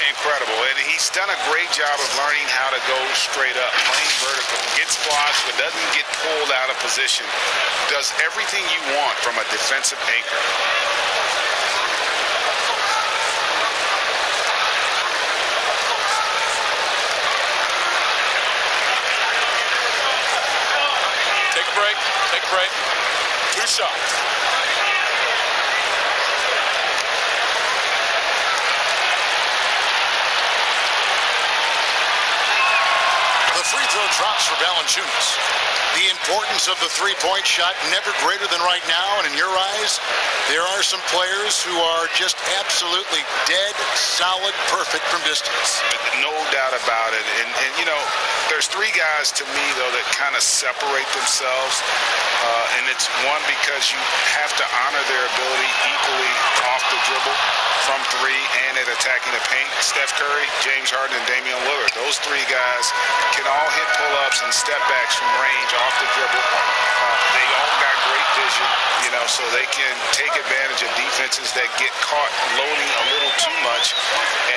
Incredible. And he's done a great job of learning how to go straight up, playing vertical. Gets blocks, but doesn't get pulled out of position. Does everything you want from a defensive anchor. Take a break. 2 shots. The free throw drops for Valanciunas. The importance of the three-point shot never greater than right now, and in your eyes, there are some players who are just absolutely dead, solid, perfect from distance. No doubt about it. And you know, there's 3 guys to me, though, that kind of separate themselves. And it's one, because you have to honor their ability equally off the dribble, from 3, and at attacking the paint. Steph Curry, James Harden, and Damian Lillard. Those 3 guys can all hit pull-ups and step backs from range off the dribble. They all got great vision, you know, so they can take advantage of defenses that get caught loading a little too much.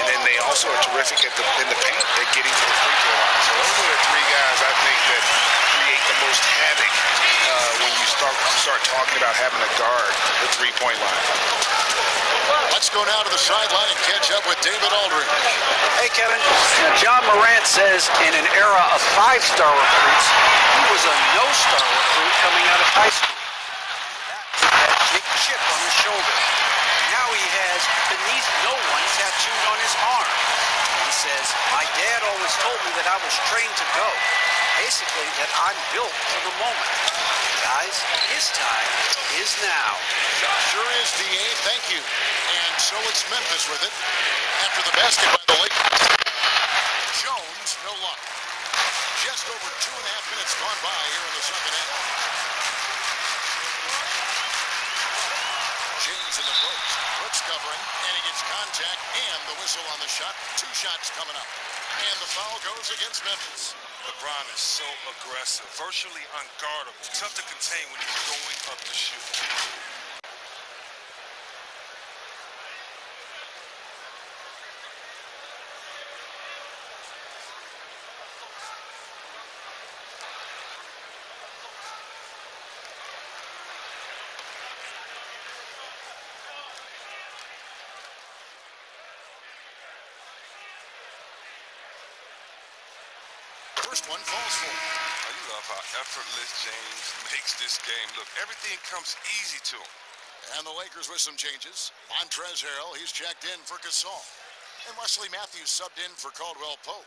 And then they also are terrific in the paint at getting to the free throw line. So those are the 3 guys I think that create the most havoc when you start talking about having to guard the three-point line. Let's go now to the sideline and catch up with David Aldridge. Hey, Kevin. John Morant says in an era of 5-star recruits, he was a no-star recruit coming out of high school. That big chip on his shoulder. Now he has beneath no one tattooed on his arm. He says, my dad always told me that I was trained to go. Basically, that I'm built for the moment. Guys, his time is now. Sure is, D.A. Thank you. And so it's Memphis with it. After the basket by the Lakers. Jones, no luck. Just over 2.5 minutes gone by here in the second half. James in the post. Brooks covering, and he gets contact and the whistle on the shot. 2 shots coming up. And the foul goes against Memphis. LeBron is so aggressive, virtually unguardable. Tough to contain when he's going up to shoot. first one falls for him. You love how effortless James makes this game look. Everything comes easy to him. And the Lakers with some changes. Montrezl Harrell, he's checked in for Gasol. And Wesley Matthews subbed in for Caldwell Pope.